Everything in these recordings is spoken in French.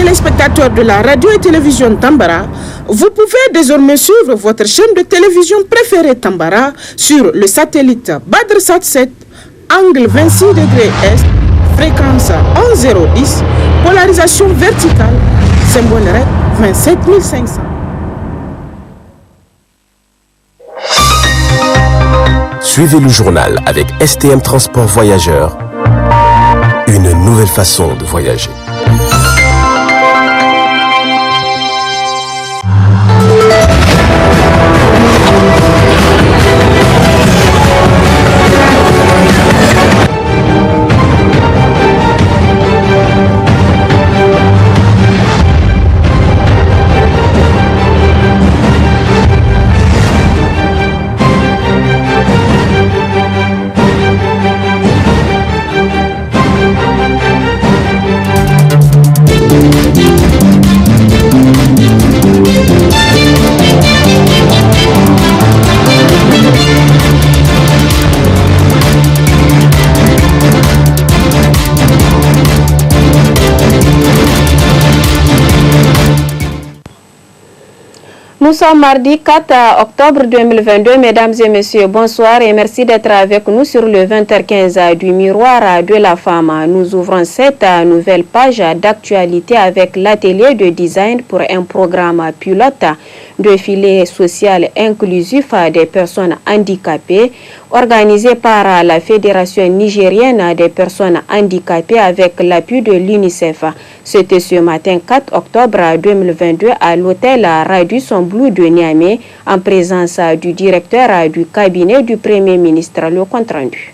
téléspectateurs de la radio et télévision Tambara, vous pouvez désormais suivre votre chaîne de télévision préférée Tambara sur le satellite BadrSat 7, angle 26 degrés Est, fréquence 11010, polarisation verticale, symbole REC 27500. Suivez le journal avec STM Transport Voyageurs, une nouvelle façon de voyager. Nous sommes mardi 4 octobre 2022. Mesdames et messieurs, bonsoir et merci d'être avec nous sur le 20h15 du Miroir de la Femme. Nous ouvrons cette nouvelle page d'actualité avec l'atelier de design pour un programme pilote de filet social inclusif des personnes handicapées organisé par la Fédération nigérienne des personnes handicapées avec l'appui de l'UNICEF. C'était ce matin 4 octobre 2022 à l'hôtel Radisson Blu de Niamey en présence du directeur du cabinet du Premier ministre. Le compte rendu.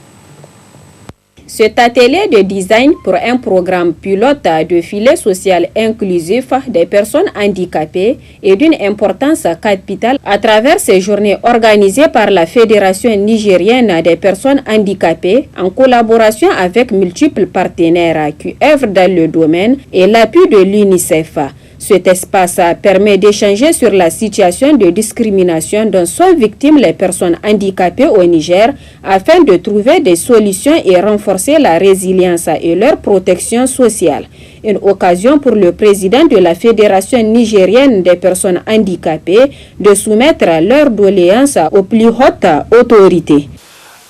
Cet atelier de design pour un programme pilote de filet social inclusif des personnes handicapées est d'une importance capitale à travers ces journées organisées par la Fédération nigérienne des personnes handicapées en collaboration avec multiples partenaires qui œuvrent dans le domaine et l'appui de l'UNICEF. Cet espace permet d'échanger sur la situation de discrimination dont sont victimes les personnes handicapées au Niger afin de trouver des solutions et renforcer la résilience et leur protection sociale. Une occasion pour le président de la Fédération nigérienne des personnes handicapées de soumettre leurs doléances aux plus hautes autorités.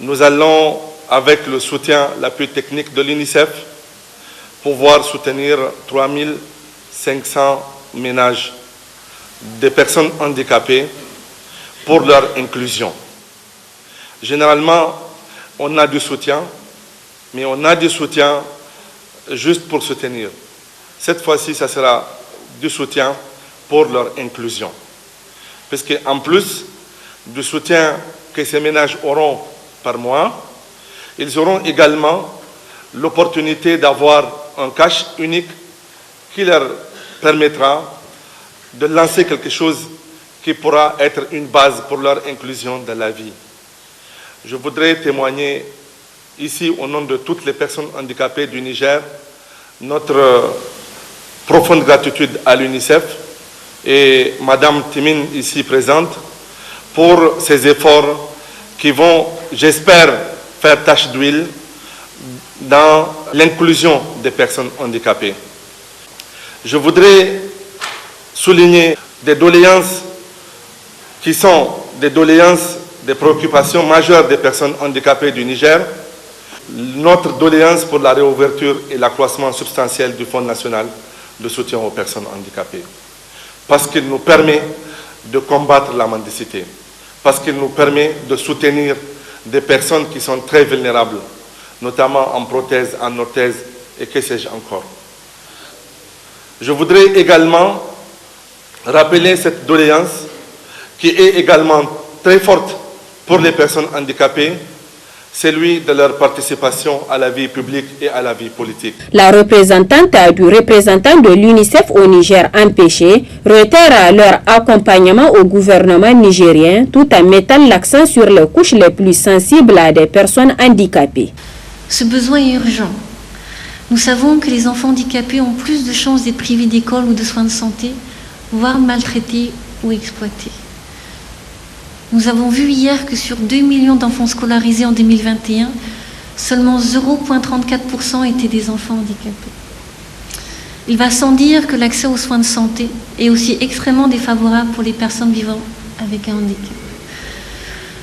Nous allons, avec le soutien, l'appui technique de l'UNICEF, pouvoir soutenir 3500 ménages de personnes handicapées pour leur inclusion. Généralement, on a du soutien, mais on a du soutien juste pour soutenir. Cette fois-ci, ça sera du soutien pour leur inclusion. Parce qu'en plus du soutien que ces ménages auront par mois, ils auront également l'opportunité d'avoir un cash unique qui leur permettra de lancer quelque chose qui pourra être une base pour leur inclusion dans la vie. Je voudrais témoigner ici, au nom de toutes les personnes handicapées du Niger, notre profonde gratitude à l'UNICEF et Madame Timine, ici présente, pour ces efforts qui vont, j'espère, faire tache d'huile dans l'inclusion des personnes handicapées. Je voudrais souligner des doléances qui sont des doléances, des préoccupations majeures des personnes handicapées du Niger. Notre doléance pour la réouverture et l'accroissement substantiel du Fonds national de soutien aux personnes handicapées. Parce qu'il nous permet de combattre la mendicité. Parce qu'il nous permet de soutenir des personnes qui sont très vulnérables, notamment en prothèse, en orthèse et que sais-je encore. Je voudrais également rappeler cette doléance qui est également très forte pour les personnes handicapées, celui de leur participation à la vie publique et à la vie politique. La représentante du représentant de l'UNICEF au Niger empêché réitère leur accompagnement au gouvernement nigérien tout en mettant l'accent sur les couches les plus sensibles des personnes handicapées. Ce besoin est urgent. Nous savons que les enfants handicapés ont plus de chances d'être privés d'école ou de soins de santé, voire maltraités ou exploités. Nous avons vu hier que sur 2 millions d'enfants scolarisés en 2021, seulement 0,34% étaient des enfants handicapés. Il va sans dire que l'accès aux soins de santé est aussi extrêmement défavorable pour les personnes vivant avec un handicap.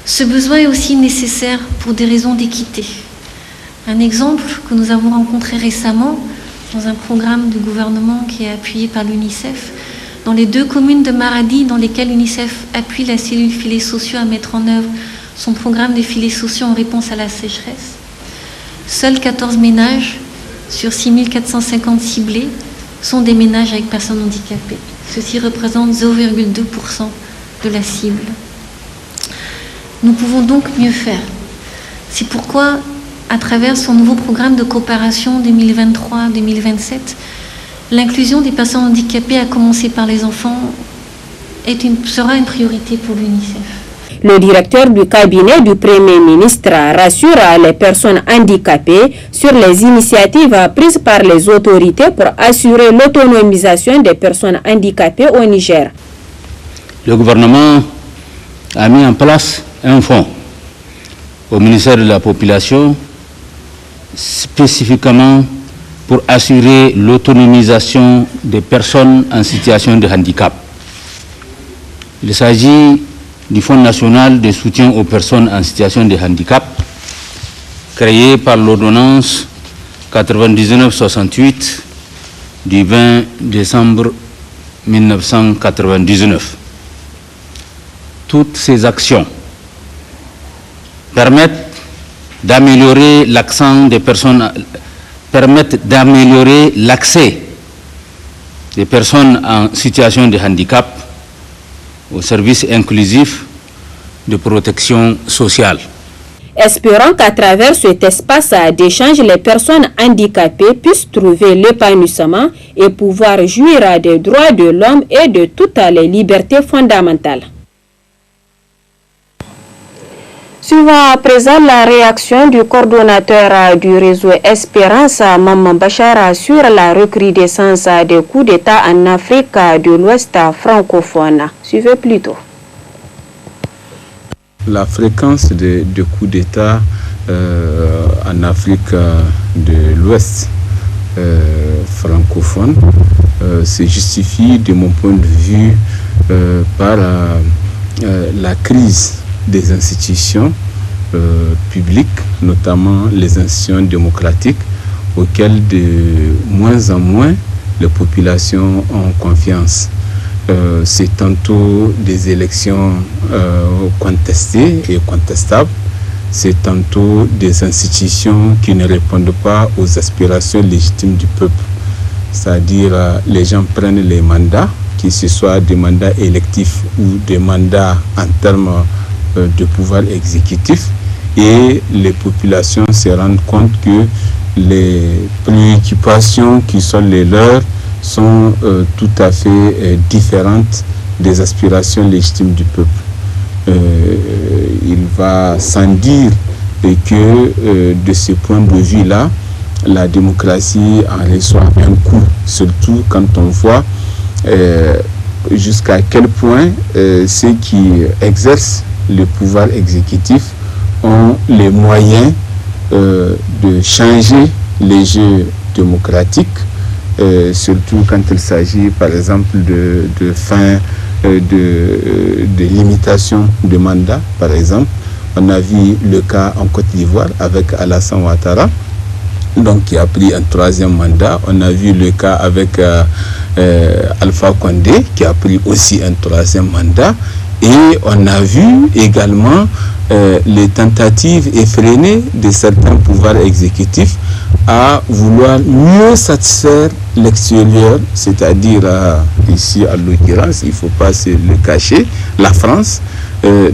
Ce besoin est aussi nécessaire pour des raisons d'équité. Un exemple que nous avons rencontré récemment dans un programme du gouvernement qui est appuyé par l'UNICEF, dans les 2 communes de Maradi dans lesquelles l'UNICEF appuie la cellule filets sociaux à mettre en œuvre son programme de filets sociaux en réponse à la sécheresse. Seuls 14 ménages sur 6450 ciblés sont des ménages avec personnes handicapées. Ceci représente 0,2% de la cible. Nous pouvons donc mieux faire. C'est pourquoi, à travers son nouveau programme de coopération 2023-2027, l'inclusion des personnes handicapées, à commencer par les enfants, sera une priorité pour l'UNICEF. Le directeur du cabinet du Premier ministre rassure les personnes handicapées sur les initiatives prises par les autorités pour assurer l'autonomisation des personnes handicapées au Niger. Le gouvernement a mis en place un fonds au ministère de la Population spécifiquement pour assurer l'autonomisation des personnes en situation de handicap. Il s'agit du Fonds national de soutien aux personnes en situation de handicap, créé par l'ordonnance 99-68 du 20 décembre 1999. Toutes ces actions permettent d'améliorer l'accès des personnes en situation de handicap aux services inclusifs de protection sociale. Espérons qu'à travers cet espace d'échange, les personnes handicapées puissent trouver l'épanouissement et pouvoir jouir des droits de l'homme et de toutes les libertés fondamentales. Suivant à présent la réaction du coordonnateur du réseau Espérance, Maman Bachar, sur la recrudescence des coups d'État en Afrique de l'Ouest francophone. Suivez plutôt. La fréquence de coups d'État en Afrique de l'Ouest francophone se justifie, de mon point de vue, par la crise des institutions publiques, notamment les institutions démocratiques, auxquelles de moins en moins les populations ont confiance. C'est tantôt des élections contestées et contestables, c'est tantôt des institutions qui ne répondent pas aux aspirations légitimes du peuple. C'est-à-dire les gens prennent les mandats, qu'ils ce soit des mandats électifs ou des mandats en termes de pouvoir exécutif, et les populations se rendent compte que les préoccupations qui sont les leurs sont tout à fait différentes des aspirations légitimes du peuple. Il va sans dire que de ce point de vue-là, la démocratie en reçoit un coup, surtout quand on voit jusqu'à quel point ceux qui exercent le pouvoir exécutif ont les moyens de changer les jeux démocratiques, surtout quand il s'agit par exemple de fin de limitation de mandat, par exemple. On a vu le cas en Côte d'Ivoire avec Alassane Ouattara, donc qui a pris un 3e mandat. On a vu le cas avec Alpha Condé, qui a pris aussi un 3e mandat. Et on a vu également les tentatives effrénées de certains pouvoirs exécutifs à vouloir mieux satisfaire l'extérieur, c'est-à-dire ici à l'occurrence, il ne faut pas se le cacher, la France. Et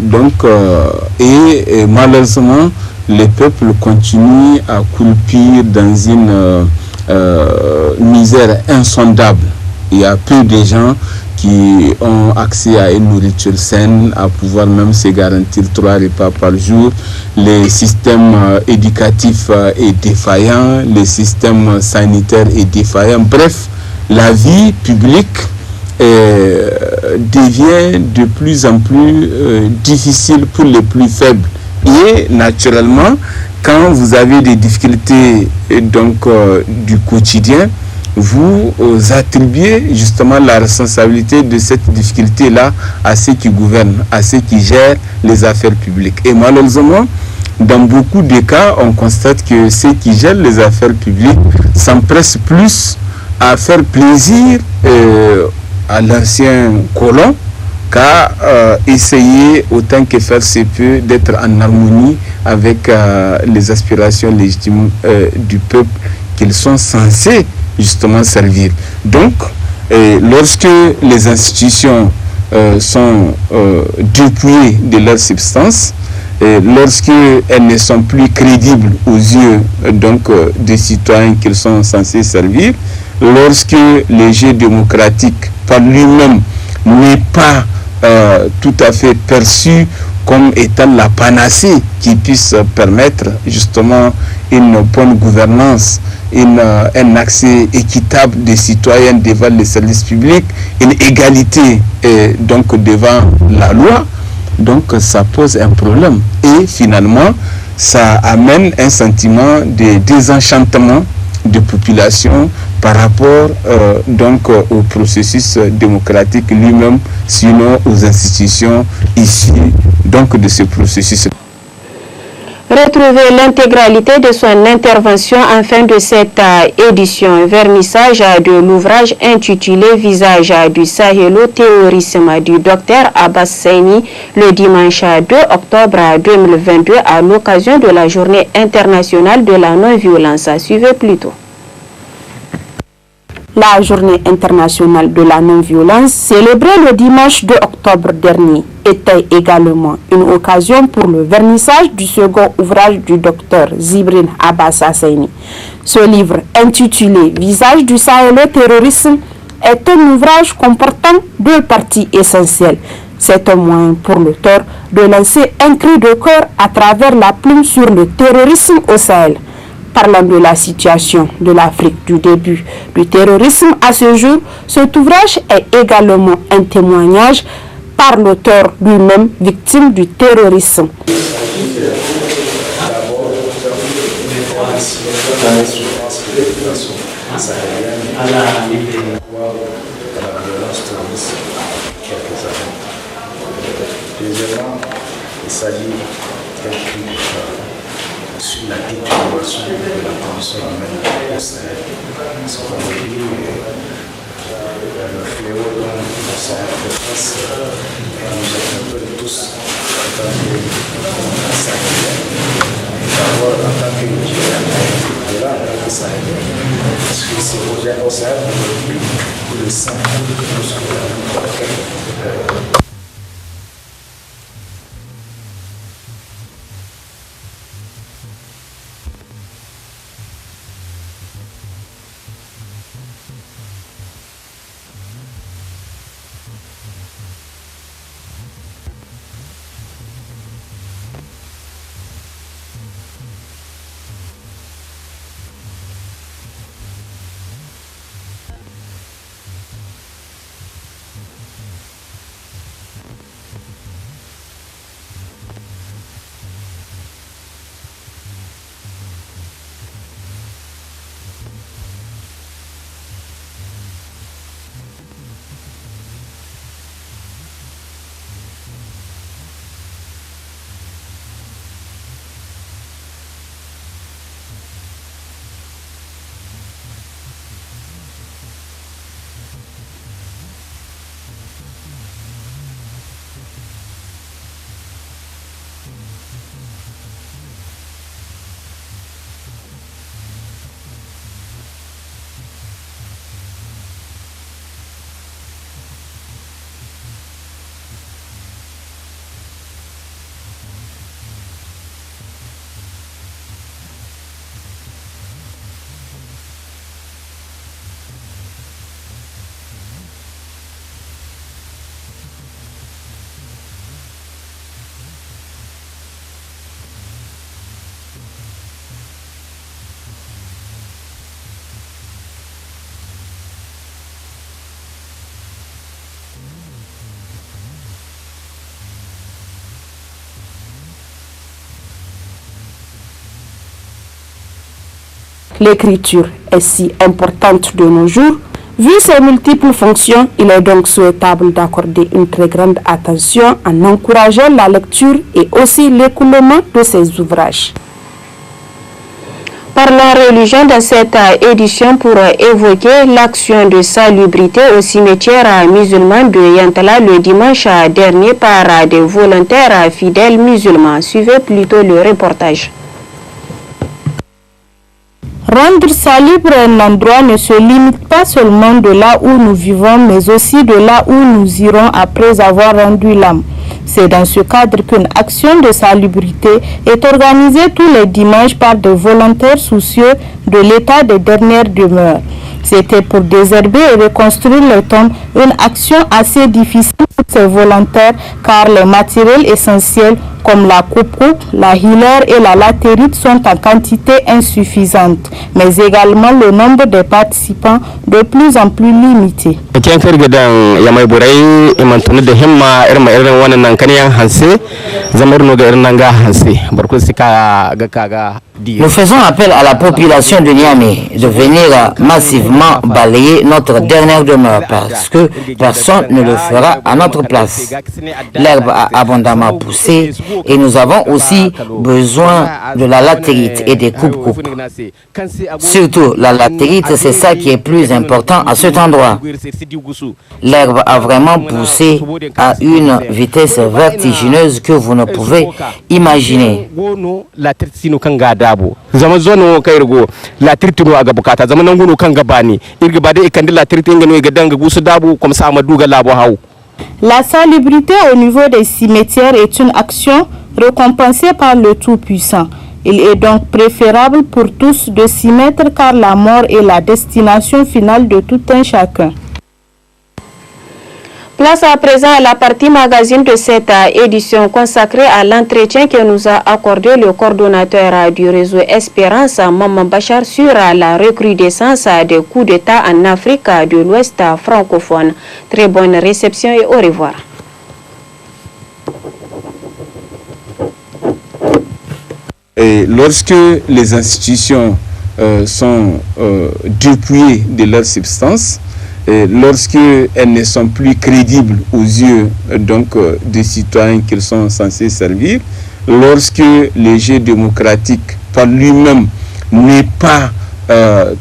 malheureusement, les peuples continuent à croupir dans une misère insondable. Il y a peu de gens qui ont accès à une nourriture saine, à pouvoir même se garantir 3 repas par jour. Le système éducatif est défaillant, le système sanitaire est défaillant. Bref, la vie publique devient de plus en plus difficile pour les plus faibles. Et naturellement, quand vous avez des difficultés du quotidien, vous attribuez justement la responsabilité de cette difficulté-là à ceux qui gouvernent, à ceux qui gèrent les affaires publiques. Et malheureusement, dans beaucoup de cas, on constate que ceux qui gèrent les affaires publiques s'empressent plus à faire plaisir à l'ancien colon qu'à essayer autant que faire se peut d'être en harmonie avec les aspirations légitimes du peuple qu'ils sont censés justement servir. Donc, lorsque les institutions sont dépouillées de leur substance, lorsqu'elles ne sont plus crédibles aux yeux des citoyens qu'ils sont censés servir, lorsque le jeu démocratique par lui-même n'est pas tout à fait perçu comme étant la panacée qui puisse permettre justement une bonne gouvernance, un accès équitable des citoyens devant les services publics, une égalité devant la loi. Donc ça pose un problème et finalement ça amène un sentiment de désenchantement de population par rapport au processus démocratique lui-même, sinon aux institutions issues de ce processus. Retrouvez l'intégralité de son intervention en fin de cette édition. Vernissage de l'ouvrage intitulé Visage du sahélo-terrorisme du Dr Abbas Saini le dimanche 2 octobre 2022 à l'occasion de la journée internationale de la non-violence. Suivez plutôt. La journée internationale de la non-violence, célébrée le dimanche 2 octobre dernier, était également une occasion pour le vernissage du second ouvrage du docteur Zibrin Abbas Saini. Ce livre, intitulé Visage du sahélo-terrorisme, est un ouvrage comportant deux parties essentielles. C'est un moyen pour l'auteur de lancer un cri de cœur à travers la plume sur le terrorisme au Sahel. Parlant de la situation de l'Afrique du début du terrorisme à ce jour, cet ouvrage est également un témoignage par l'auteur lui-même victime du terrorisme. Deuxièmement, il s'agit d'un cri sur la détérioration de la condition humaine au Sahel. Ce qu'on veut dire, le fléau dont le Sahel fait face nous interpelle tous en tant que Sahéliens, d'abord en tant que Nigériens, et là en tant que Sahéliens. Parce que ces projets au Sahel aujourd'hui, le sang plus que n'importe quel L'écriture est si importante de nos jours, vu ses multiples fonctions, il est donc souhaitable d'accorder une très grande attention en encourageant la lecture et aussi l'écoulement de ces ouvrages. Parlons religion dans cette édition pour évoquer l'action de salubrité au cimetière musulman de Yantala le dimanche dernier par des volontaires fidèles musulmans. Suivez plutôt le reportage. Rendre salubre un endroit ne se limite pas seulement de là où nous vivons, mais aussi de là où nous irons après avoir rendu l'âme. C'est dans ce cadre qu'une action de salubrité est organisée tous les dimanches par des volontaires soucieux de l'état des dernières demeures. C'était pour désherber et reconstruire les tombes, une action assez difficile pour ces volontaires car les matériels essentiels comme la coupe-coupe, la healer et la latérite sont en quantité insuffisante, mais également le nombre de participants de plus en plus limité. Nous faisons appel à la population de Niamey de venir massivement balayer notre dernière demeure parce que personne ne le fera à notre place. L'herbe a abondamment poussé et nous avons aussi besoin de la latérite et des coupes-coupes. Surtout la latérite, c'est ça qui est plus important à cet endroit. L'herbe a vraiment poussé à une vitesse vertigineuse que vous ne pouvez imaginer. La salubrité au niveau des cimetières est une action récompensée par le Tout-Puissant. Il est donc préférable pour tous de s'y mettre car la mort est la destination finale de tout un chacun. Place à présent à la partie magazine de cette édition consacrée à l'entretien que nous a accordé le coordonnateur du réseau Espérance, Maman Bachar, sur la recrudescence des coups d'État en Afrique de l'Ouest francophone. Très bonne réception et au revoir. Et lorsque les institutions sont dépouillées de leur substance, lorsqu'elles ne sont plus crédibles aux yeux des citoyens qu'ils sont censés servir, lorsque le jeu démocratique par lui-même n'est pas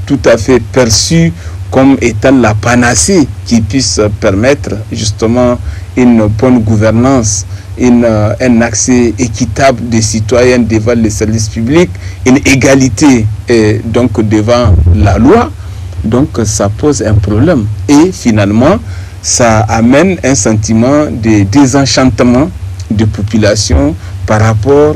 tout à fait perçu comme étant la panacée qui puisse permettre justement une bonne gouvernance, un accès équitable des citoyens devant les services publics, une égalité devant la loi. Donc ça pose un problème et finalement ça amène un sentiment de désenchantement de population par rapport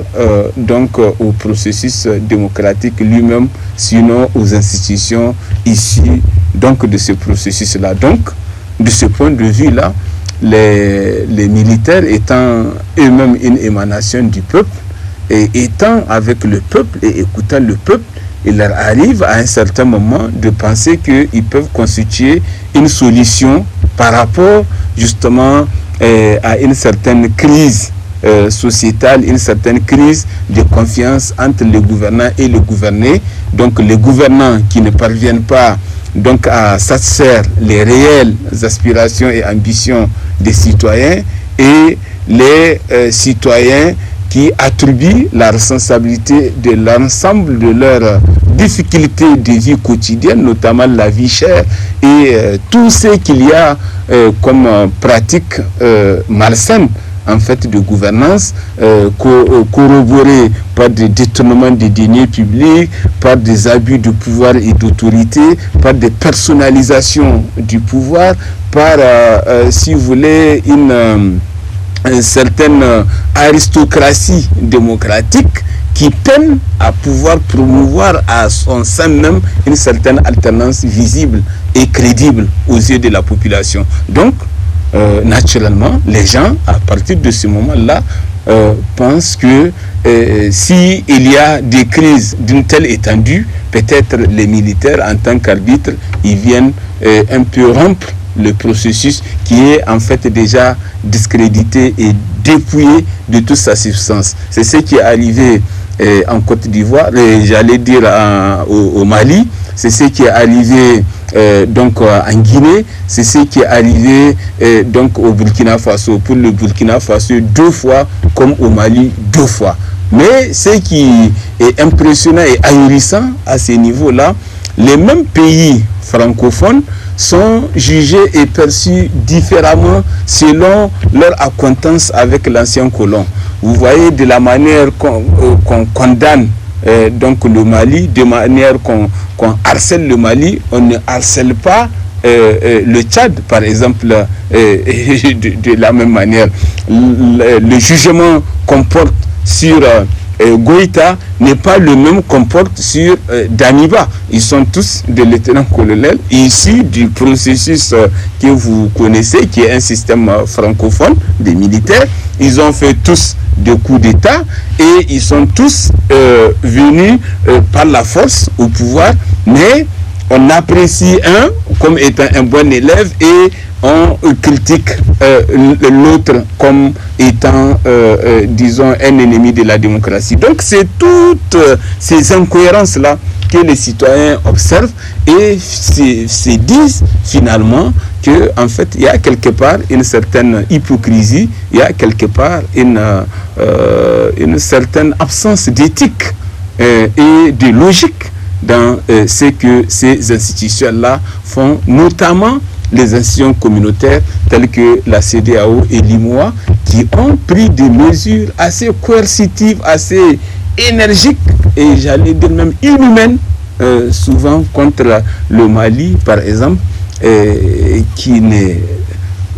au processus démocratique lui-même, sinon aux institutions issues de ce processus-là. Donc de ce point de vue-là, les militaires étant eux-mêmes une émanation du peuple et étant avec le peuple et écoutant le peuple, il leur arrive à un certain moment de penser qu'ils peuvent constituer une solution par rapport justement à une certaine crise sociétale, une certaine crise de confiance entre les gouvernants et les gouvernés. Donc les gouvernants qui ne parviennent pas à satisfaire les réelles aspirations et ambitions des citoyens et les citoyens qui attribuent la responsabilité de l'ensemble de leurs difficultés de vie quotidienne, notamment la vie chère et tout ce qu'il y a comme pratique malsaine en fait de gouvernance, corroborée par des détournements des deniers publics, par des abus de pouvoir et d'autorité, par des personnalisations du pouvoir, par, si vous voulez, une certaine aristocratie démocratique qui peine à pouvoir promouvoir à son sein même une certaine alternance visible et crédible aux yeux de la population. Donc, naturellement, les gens, à partir de ce moment-là, pensent que s'il y a des crises d'une telle étendue, peut-être les militaires, en tant qu'arbitres, ils viennent un peu rompre le processus qui est en fait déjà discrédité et dépouillé de toute sa substance. C'est ce qui est arrivé en Côte d'Ivoire, j'allais dire au Mali, c'est ce qui est arrivé donc en Guinée, c'est ce qui est arrivé donc au Burkina Faso. Pour le Burkina Faso, 2 fois, comme au Mali, 2 fois. Mais ce qui est impressionnant et ahurissant à ce niveau-là, les mêmes pays francophones sont jugés et perçus différemment selon leur acquaintance avec l'ancien colon. Vous voyez, de la manière qu'on condamne donc le Mali, de manière qu'on harcèle le Mali, on ne harcèle pas le Tchad, par exemple, de la même manière. Le jugement qu'on porte sur Goïta n'est pas le même qu'on porte sur Damiba. Ils sont tous des lieutenants-colonels issus du processus que vous connaissez, qui est un système francophone des militaires. Ils ont fait tous des coups d'État et ils sont tous venus par la force au pouvoir, mais on apprécie un comme étant un bon élève et on critique l'autre comme étant, disons, un ennemi de la démocratie. Donc c'est toutes ces incohérences-là que les citoyens observent et se disent finalement que en fait il y a quelque part une certaine hypocrisie, il y a quelque part une certaine absence d'éthique et de logique dans ce que ces institutions-là font, notamment les institutions communautaires telles que la CEDEAO et l'IMOA, qui ont pris des mesures assez coercitives, assez énergiques et j'allais dire même inhumaines, souvent contre le Mali par exemple, qui ne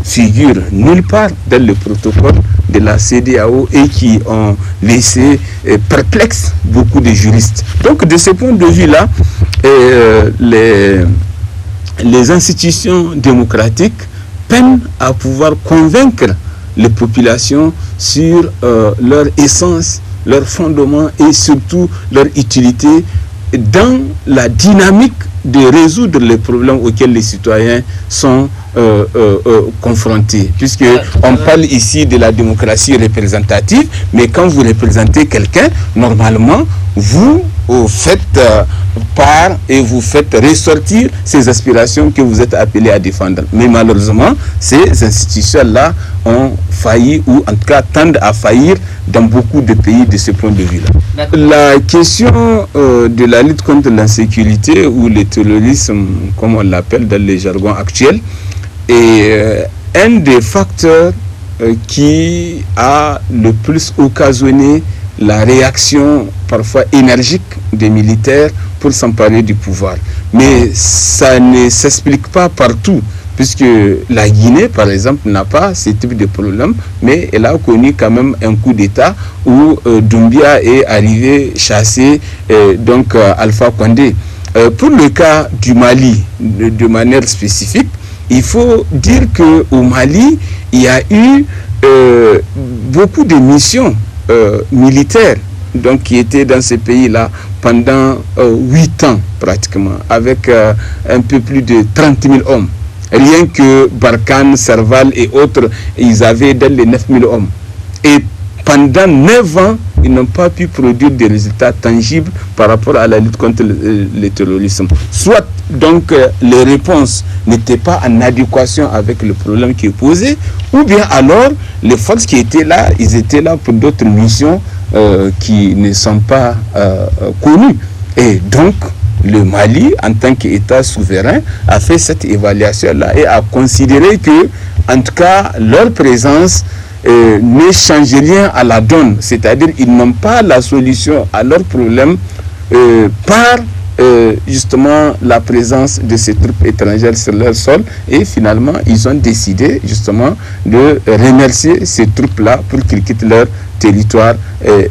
figure nulle part dans le protocole de la CEDEAO et qui ont laissé perplexes beaucoup de juristes. Donc de ce point de vue-là, les institutions démocratiques peinent à pouvoir convaincre les populations sur leur essence, leur fondement et surtout leur utilité dans la dynamique de résoudre les problèmes auxquels les citoyens sont confrontés. Puisque on parle ici de la démocratie représentative, mais quand vous représentez quelqu'un, normalement, vous faites part et vous faites ressortir ces aspirations que vous êtes appelés à défendre. Mais malheureusement, ces institutions-là ont failli, ou en tout cas tendent à faillir dans beaucoup de pays de ce point de vue-là. La question de la lutte contre l'insécurité ou le terrorisme, comme on l'appelle dans les jargons actuels, est un des facteurs qui a le plus occasionné la réaction parfois énergique des militaires pour s'emparer du pouvoir. Mais ça ne s'explique pas partout, puisque la Guinée, par exemple, n'a pas ce type de problème, mais elle a connu quand même un coup d'État où Doumbia est arrivé chasser donc Alpha Condé. Pour le cas du Mali, de manière spécifique, il faut dire qu'au Mali, il y a eu beaucoup de missions militaires donc, qui étaient dans ce pays-là pendant 8 ans pratiquement, avec un peu plus de 30 000 hommes. Rien que Barkhane, Serval et autres, ils avaient dans les 9 000 hommes. Et pendant 9 ans, ils n'ont pas pu produire des résultats tangibles par rapport à la lutte contre le terrorisme. Soit donc les réponses n'étaient pas en adéquation avec le problème qui est posé, ou bien alors les forces qui étaient là, ils étaient là pour d'autres missions qui ne sont pas connues. Et donc, le Mali, en tant qu'État souverain, a fait cette évaluation-là et a considéré que, en tout cas, leur présence ne change rien à la donne. C'est-à-dire qu'ils n'ont pas la solution à leurs problèmes par justement la présence de ces troupes étrangères sur leur sol. Et finalement, ils ont décidé justement de remercier ces troupes-là pour qu'ils quittent leur territoire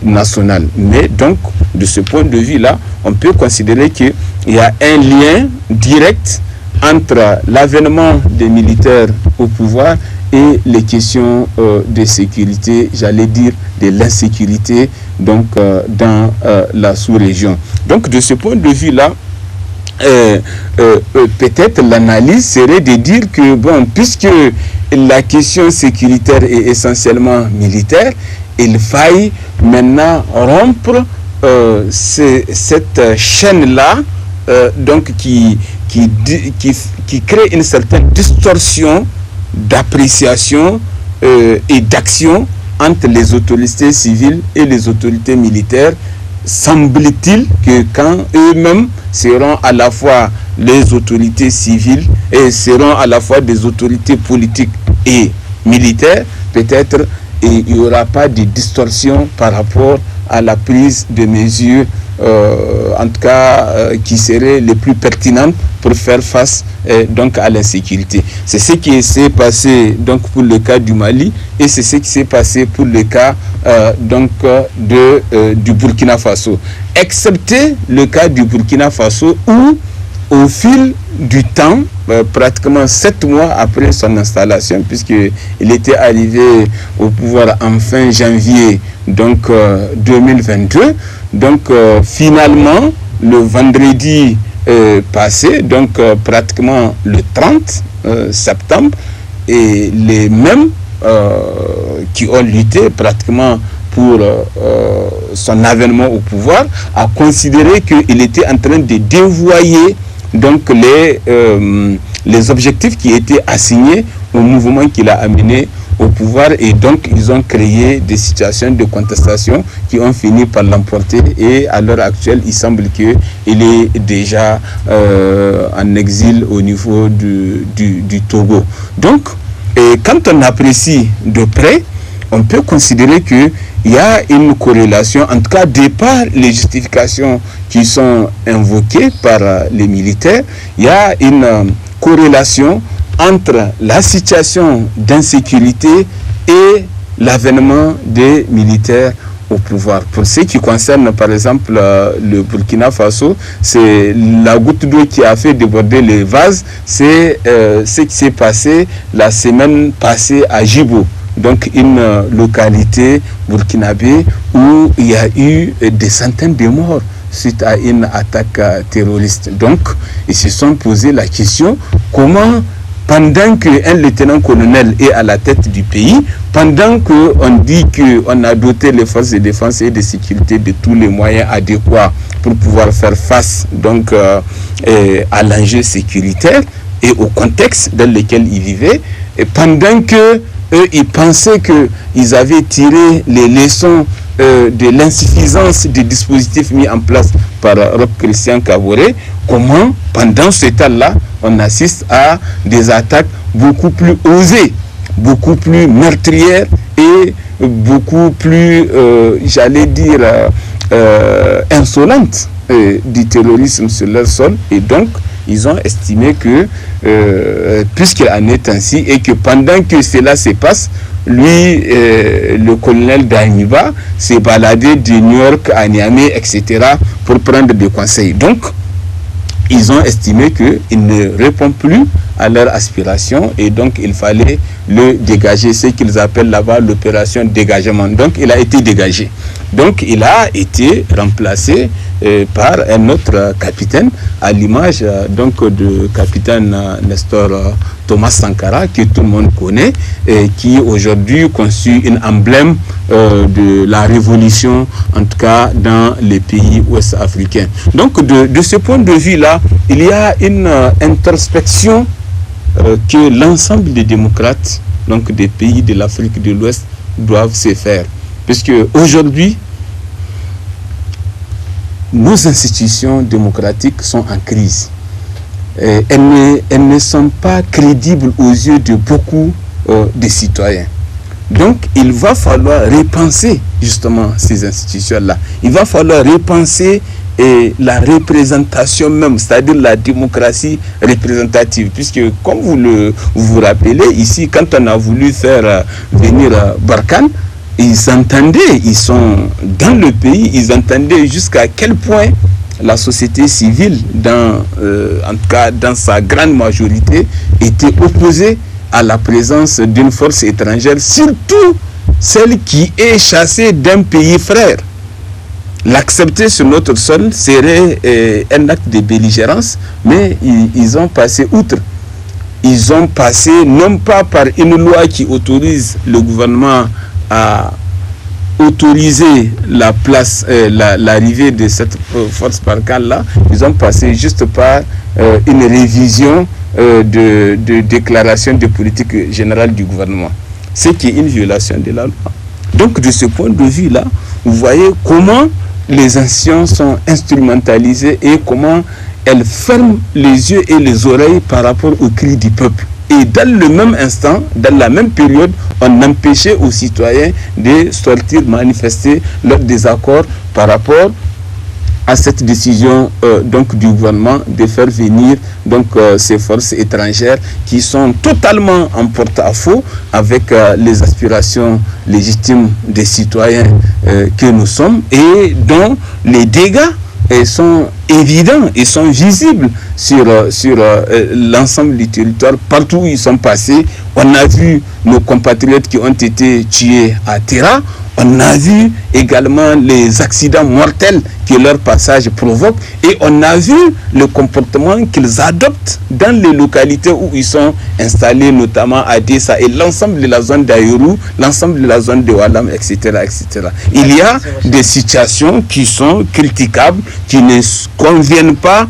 national. Mais donc, de ce point de vue-là, on peut considérer qu'il y a un lien direct entre l'avènement des militaires au pouvoir et les questions de sécurité, j'allais dire de l'insécurité donc dans la sous-région. Donc de ce point de vue-là, peut-être l'analyse serait de dire que bon, puisque la question sécuritaire est essentiellement militaire, il faille maintenant rompre cette chaîne-là donc qui crée une certaine distorsion d'appréciation et d'action entre les autorités civiles et les autorités militaires. Semble-t-il que quand eux-mêmes seront à la fois les autorités civiles et seront à la fois des autorités politiques et militaires, peut-être il n'y aura pas de distorsion par rapport à la prise de mesures, en tout cas qui seraient les plus pertinentes pour faire face donc à l'insécurité. C'est ce qui s'est passé donc pour le cas du Mali et c'est ce qui s'est passé pour le cas du Burkina Faso, excepté le cas du Burkina Faso où au fil du temps, pratiquement 7 mois après son installation, puisqu'il était arrivé au pouvoir en fin janvier 2022, finalement le vendredi passé, pratiquement le 30 septembre, et les mêmes qui ont lutté pratiquement pour son avènement au pouvoir a considéré qu'il était en train de dévoyer les objectifs qui étaient assignés au mouvement qu'il a amené au pouvoir, et donc ils ont créé des situations de contestation qui ont fini par l'emporter, et à l'heure actuelle il semble qu'il est déjà en exil au niveau du Togo. Donc quand on apprécie de près, on peut considérer qu'il y a une corrélation, en tout cas de par les justifications qui sont invoquées par les militaires, il y a une corrélation entre la situation d'insécurité et l'avènement des militaires au pouvoir. Pour ce qui concerne par exemple le Burkina Faso, c'est la goutte d'eau qui a fait déborder les vases, c'est ce qui s'est passé la semaine passée à Djibo, donc une localité burkinabé où il y a eu des centaines de morts suite à une attaque terroriste. Donc, ils se sont posé la question, comment, pendant qu'un lieutenant-colonel est à la tête du pays, pendant qu'on dit qu'on a doté les forces de défense et de sécurité de tous les moyens adéquats pour pouvoir faire face à l'enjeu sécuritaire et au contexte dans lequel ils vivaient, et pendant que eux, ils pensaient qu'ils avaient tiré les leçons de l'insuffisance des dispositifs mis en place par Roch Christian Kaboré, comment, pendant ce temps-là, on assiste à des attaques beaucoup plus osées, beaucoup plus meurtrières et beaucoup plus, insolentes du terrorisme sur leur sol. Et donc, ils ont estimé que, puisqu'il en est ainsi, et que pendant que cela se passe, lui, le colonel Daimiba, s'est baladé de New York à Niamey, etc., pour prendre des conseils. Donc, ils ont estimé qu'il ne répond plus à leur aspiration, et donc il fallait le dégager, ce qu'ils appellent là-bas l'opération dégagement. Donc, il a été dégagé. Donc, il a été remplacé par un autre capitaine, à l'image de capitaine Nestor Thomas Sankara, que tout le monde connaît, et qui aujourd'hui constitue un emblème de la révolution, en tout cas dans les pays ouest-africains. Donc, de ce point de vue-là, il y a une introspection que l'ensemble des démocrates, donc des pays de l'Afrique de l'Ouest, doivent se faire. Puisque aujourd'hui, nos institutions démocratiques sont en crise. Elles ne sont pas crédibles aux yeux de beaucoup de citoyens. Donc, il va falloir repenser justement ces institutions-là. Il va falloir repenser la représentation même, c'est-à-dire la démocratie représentative. Puisque, comme vous vous rappelez, ici, quand on a voulu faire venir Barkhane, ils entendaient, ils sont dans le pays, ils entendaient jusqu'à quel point la société civile, en tout cas dans sa grande majorité, était opposée à la présence d'une force étrangère, surtout celle qui est chassée d'un pays frère. L'accepter sur notre sol serait un acte de belligérance, mais ils ont passé outre. Ils ont passé non pas par une loi qui autorise le gouvernement à autoriser l'arrivée de cette force Barkhane-là, ils ont passé juste par une révision de déclaration de politique générale du gouvernement, ce qui est une violation de la loi. Donc de ce point de vue-là, vous voyez comment les anciens sont instrumentalisés et comment elles ferment les yeux et les oreilles par rapport aux cris du peuple. Et dans le même instant, dans la même période, on empêchait aux citoyens de sortir manifester leur désaccord par rapport à cette décision donc du gouvernement de faire venir donc ces forces étrangères qui sont totalement en porte-à-faux avec les aspirations légitimes des citoyens que nous sommes et dont les dégâts sont évidents et sont visibles sur l'ensemble du territoire, partout où ils sont passés. On a vu nos compatriotes qui ont été tués à Terra. On a vu également les accidents mortels que leur passage provoque et on a vu le comportement qu'ils adoptent dans les localités où ils sont installés, notamment à Dessa et l'ensemble de la zone d'Ayoru, l'ensemble de la zone de Walam, etc., etc. Il y a des situations qui sont critiquables, qui ne conviennent pas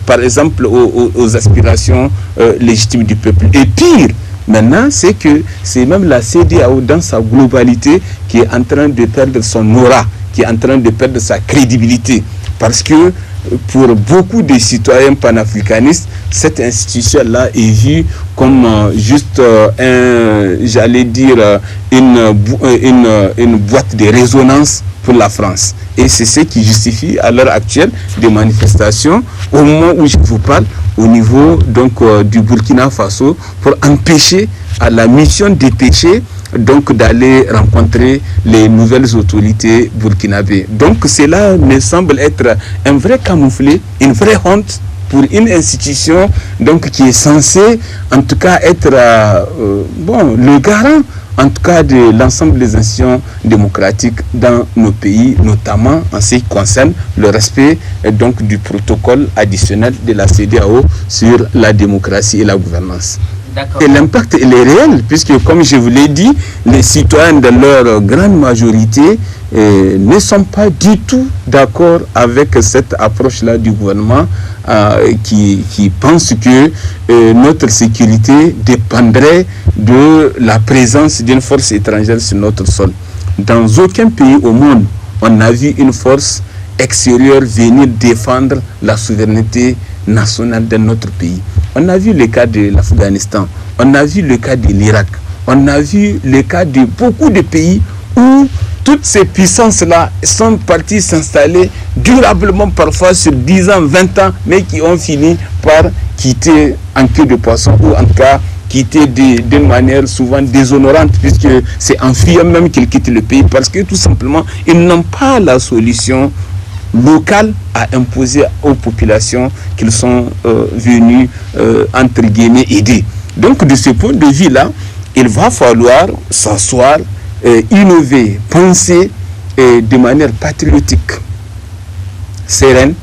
par exemple aux aspirations légitimes du peuple. Et pire, maintenant, c'est que c'est même la CEDEAO dans sa globalité qui est en train de perdre son aura, qui est en train de perdre sa crédibilité. Parce que pour beaucoup de citoyens panafricanistes, cette institution-là est vue comme juste une boîte de résonance pour la France. Et c'est ce qui justifie à l'heure actuelle des manifestations au moment où je vous parle au niveau donc du Burkina Faso pour empêcher à la mission dépêchée donc d'aller rencontrer les nouvelles autorités burkinabées. Donc cela me semble être un vrai camouflet, une vraie honte pour une institution donc qui est censée en tout cas être le garant en tout cas de l'ensemble des institutions démocratiques dans nos pays, notamment en ce qui concerne le respect donc du protocole additionnel de la CEDEAO sur la démocratie et la gouvernance. Et l'impact est réel, puisque comme je vous l'ai dit, les citoyens de leur grande majorité ne sont pas du tout d'accord avec cette approche-là du gouvernement qui pense que notre sécurité dépendrait de la présence d'une force étrangère sur notre sol. Dans aucun pays au monde, on n'a vu une force extérieure venir défendre la souveraineté nationale de notre pays. On a vu le cas de l'Afghanistan, on a vu le cas de l'Irak, on a vu le cas de beaucoup de pays où toutes ces puissances-là sont parties s'installer durablement, parfois sur 10 ans, 20 ans, mais qui ont fini par quitter en queue de poisson ou en tout cas quitter d'une manière souvent déshonorante, puisque c'est en fuyant même qu'ils quittent le pays parce que tout simplement, ils n'ont pas la solution locale à imposer aux populations qu'ils sont venus, entre guillemets, aider. Donc, de ce point de vue-là, il va falloir s'asseoir, innover, penser de manière patriotique, sereine,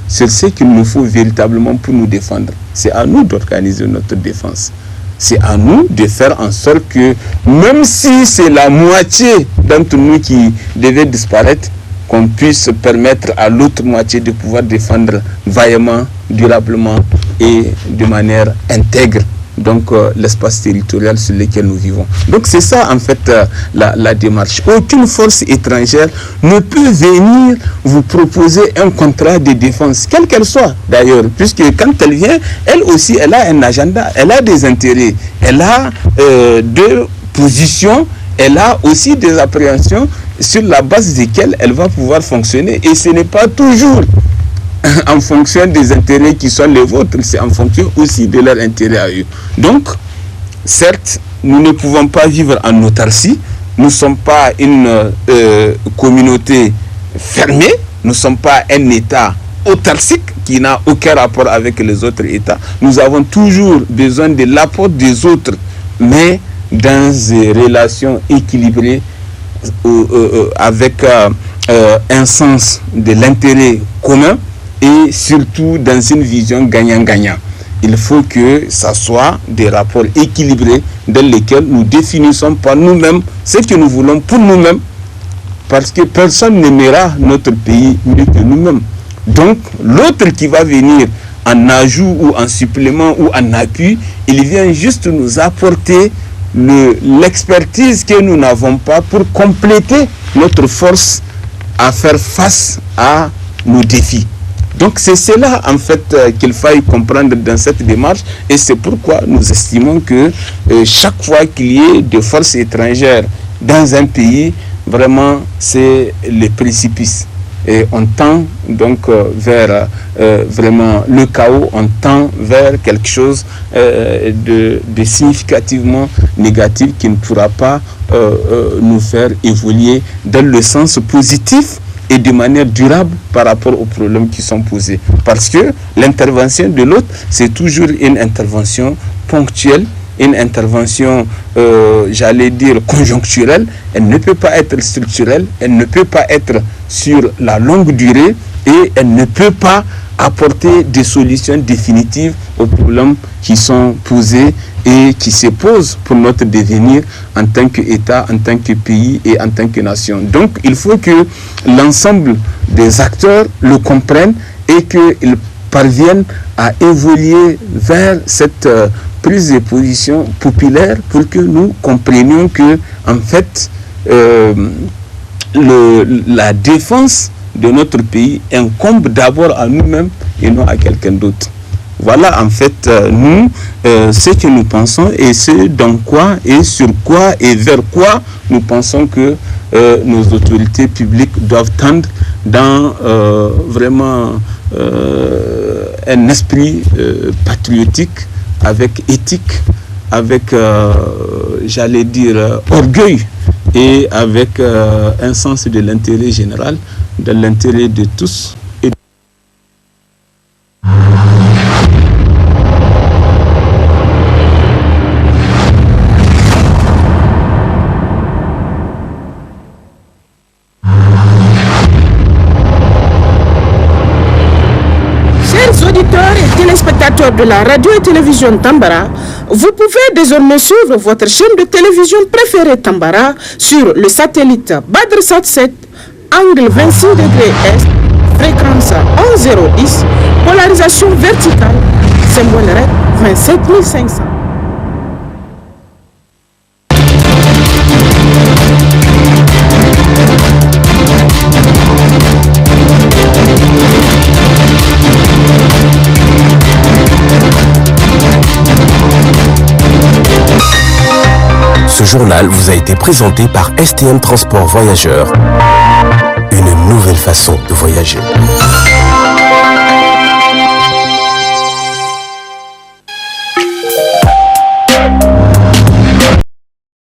sur ce qu'il nous faut véritablement pour nous défendre. C'est à nous d'organiser notre défense. C'est à nous de faire en sorte que, même si c'est la moitié d'entre nous qui devait disparaître, qu'on puisse permettre à l'autre moitié de pouvoir défendre vaillamment, durablement et de manière intègre donc l'espace territorial sur lequel nous vivons. Donc c'est ça en fait la démarche. Aucune force étrangère ne peut venir vous proposer un contrat de défense, quelle qu'elle soit d'ailleurs, puisque quand elle vient, elle aussi, elle a un agenda, elle a des intérêts, elle a deux positions, elle a aussi des appréhensions sur la base desquelles elle va pouvoir fonctionner. Et ce n'est pas toujours en fonction des intérêts qui sont les vôtres, c'est en fonction aussi de leurs intérêts à eux. Donc, certes, nous ne pouvons pas vivre en autarcie, nous ne sommes pas une communauté fermée, nous ne sommes pas un État autarcique qui n'a aucun rapport avec les autres États. Nous avons toujours besoin de l'apport des autres, mais dans des relations équilibrées avec un sens de l'intérêt commun et surtout dans une vision gagnant-gagnant. Il faut que ça soit des rapports équilibrés dans lesquels nous définissons par nous-mêmes ce que nous voulons pour nous-mêmes parce que personne n'aimera notre pays mieux que nous-mêmes. Donc, l'autre qui va venir en ajout ou en supplément ou en appui, il vient juste nous apporter l'expertise que nous n'avons pas pour compléter notre force à faire face à nos défis. Donc c'est cela en fait qu'il faille comprendre dans cette démarche, et c'est pourquoi nous estimons que chaque fois qu'il y ait des forces étrangères dans un pays, vraiment c'est le précipice. Et on tend donc vers vraiment le chaos, on tend vers quelque chose de significativement négatif qui ne pourra pas nous faire évoluer dans le sens positif et de manière durable par rapport aux problèmes qui sont posés. Parce que l'intervention de l'autre, c'est toujours une intervention ponctuelle, une intervention, j'allais dire, conjoncturelle. Elle ne peut pas être structurelle, elle ne peut pas être sur la longue durée, et elle ne peut pas apporter des solutions définitives aux problèmes qui sont posés et qui se posent pour notre devenir en tant qu'État, en tant que pays et en tant que nation. Donc il faut que l'ensemble des acteurs le comprennent et qu'ils parviennent à évoluer vers cette prise de position populaire pour que nous comprenions que en fait la défense de notre pays incombe d'abord à nous-mêmes et non à quelqu'un d'autre. Voilà en fait nous ce que nous pensons et ce dans quoi et sur quoi et vers quoi nous pensons que nos autorités publiques doivent tendre dans vraiment un esprit patriotique, avec éthique, avec j'allais dire orgueil, et avec un sens de l'intérêt général, de l'intérêt de tous. Chers auditeurs et téléspectateurs de la radio et télévision Tambara, vous pouvez désormais suivre votre chaîne de télévision préférée Tambara sur le satellite BadrSat 7, angle 26 degrés Est, fréquence 11010, polarisation verticale, symbole REC 27500. Ce journal vous a été présenté par STM Transport Voyageurs. Une nouvelle façon de voyager.